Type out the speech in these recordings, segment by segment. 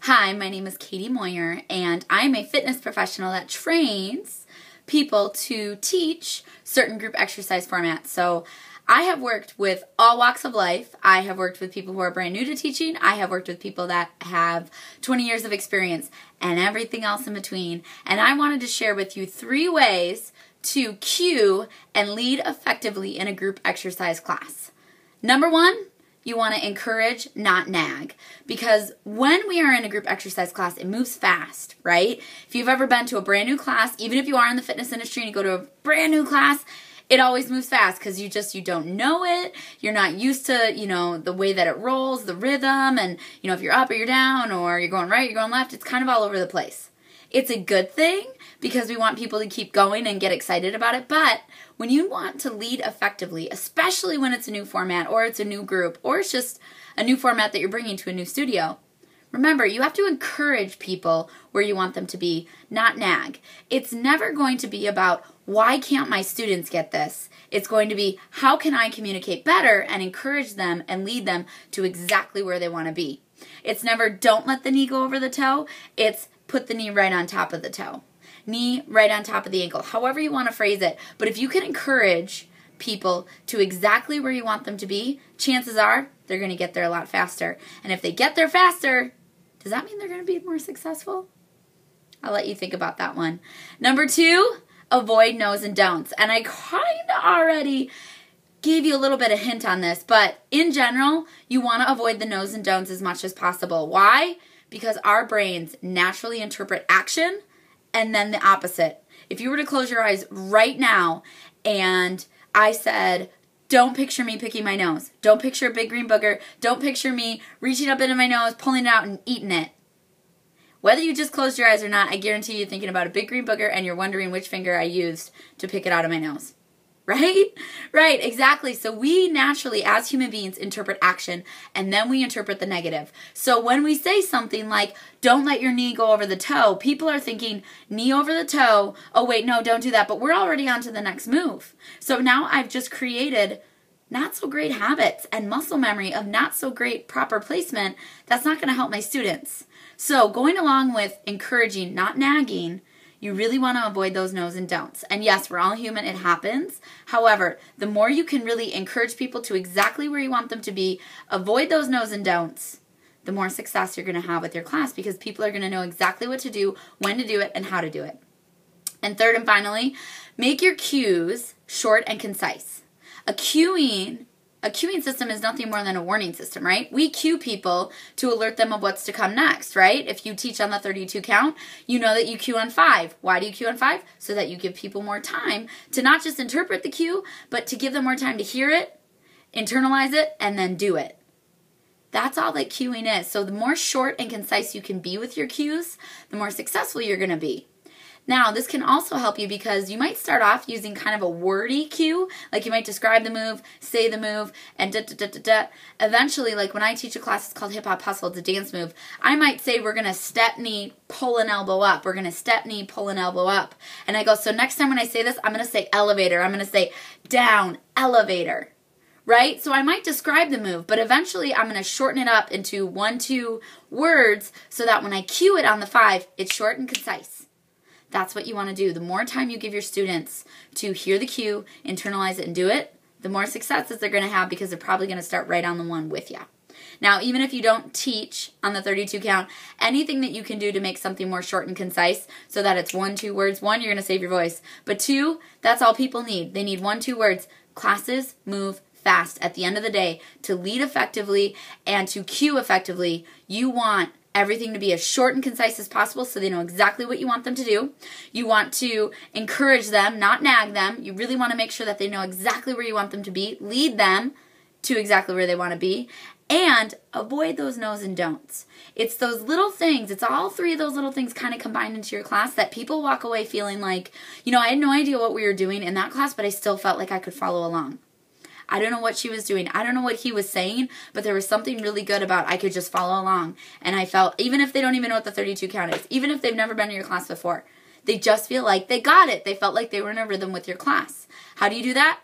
Hi, my name is Katie Moyer, and I'm a fitness professional that trains people to teach certain group exercise formats. So I have worked with all walks of life. I have worked with people who are brand new to teaching. I have worked with people that have 20 years of experience and everything else in between. And I wanted to share with you 3 ways to cue and lead effectively in a group exercise class. Number 1, you want to encourage, not nag. Because when we are in a group exercise class, it moves fast, right? If you've ever been to a brand new class, even if you are in the fitness industry and you go to a brand new class, it always moves fast because you don't know it. You're not used to, the way that it rolls, the rhythm, and, if you're up or you're down or you're going right, you're going left, it's kind of all over the place. It's a good thing because we want people to keep going and get excited about it, but when you want to lead effectively, especially when it's a new format or it's a new group or it's just a new format that you're bringing to a new studio, remember, you have to encourage people where you want them to be, not nag. It's never going to be about, why can't my students get this? It's going to be, how can I communicate better and encourage them and lead them to exactly where they want to be? It's never, don't let the knee go over the toe. It's, put the knee right on top of the toe. Knee right on top of the ankle. However you want to phrase it. But if you can encourage people to exactly where you want them to be, chances are they're going to get there a lot faster. And if they get there faster, does that mean they're going to be more successful? I'll let you think about that one. Number 2, avoid no's and don'ts. And I kind of already gave you a little bit of hint on this, but in general, you want to avoid the no's and don'ts as much as possible. Why? Because our brains naturally interpret action and then the opposite. If you were to close your eyes right now and I said, don't picture me picking my nose. Don't picture a big green booger. Don't picture me reaching up into my nose, pulling it out, and eating it. Whether you just closed your eyes or not, I guarantee you're thinking about a big green booger and you're wondering which finger I used to pick it out of my nose. Right? Right, exactly. So we naturally, as human beings, interpret action, and then we interpret the negative. So when we say something like, don't let your knee go over the toe, people are thinking, knee over the toe, oh wait, no, don't do that, but we're already on to the next move. So now I've just created not so great habits and muscle memory of not so great proper placement. That's not going to help my students. So going along with encouraging, not nagging, you really want to avoid those no's and don'ts. And yes, we're all human, it happens. However, the more you can really encourage people to exactly where you want them to be, avoid those no's and don'ts, the more success you're going to have with your class because people are going to know exactly what to do, when to do it, and how to do it. And third and finally, make your cues short and concise. A cueing system is nothing more than a warning system, right? We cue people to alert them of what's to come next, right? If you teach on the 32 count, you know that you cue on 5. Why do you cue on 5? So that you give people more time to not just interpret the cue, but to give them more time to hear it, internalize it, and then do it. That's all that cueing is. So the more short and concise you can be with your cues, the more successful you're going to be. Now, this can also help you because you might start off using kind of a wordy cue, like you might describe the move, say the move, and da-da-da-da-da. Eventually, like when I teach a class, it's called Hip Hop Hustle, it's a dance move, I might say we're going to step knee, pull an elbow up. We're going to step knee, pull an elbow up. And I go, so next time when I say this, I'm going to say elevator. I'm going to say down, elevator. Right? So I might describe the move, but eventually I'm going to shorten it up into 1, 2 words so that when I cue it on the 5, it's short and concise. That's what you want to do. The more time you give your students to hear the cue, internalize it, and do it, the more successes they're going to have because they're probably going to start right on the 1 with you. Now, even if you don't teach on the 32 count, anything that you can do to make something more short and concise so that it's 1, 2 words. 1, you're going to save your voice. But 2, that's all people need. They need 1, 2 words. Classes move fast. At the end of the day, to lead effectively and to cue effectively, you want everything to be as short and concise as possible so they know exactly what you want them to do. You want to encourage them, not nag them. You really want to make sure that they know exactly where you want them to be. Lead them to exactly where they want to be. And avoid those no's and don'ts. It's those little things, it's all 3 of those little things kind of combined into your class that people walk away feeling like, I had no idea what we were doing in that class, but I still felt like I could follow along. I don't know what she was doing. I don't know what he was saying, but there was something really good about I could just follow along. And I felt, even if they don't even know what the 32 count is, even if they've never been to your class before, they just feel like they got it. They felt like they were in a rhythm with your class. How do you do that?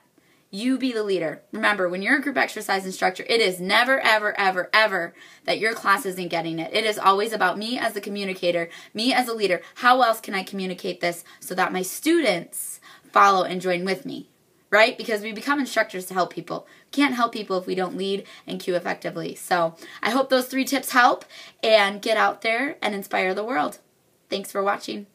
You be the leader. Remember, when you're a group exercise instructor, it is never, ever, ever, ever that your class isn't getting it. It is always about me as the communicator, me as a leader. How else can I communicate this so that my students follow and join with me, right? Because we become instructors to help people. We can't help people if we don't lead and cue effectively. So I hope those 3 tips help, and get out there and inspire the world. Thanks for watching.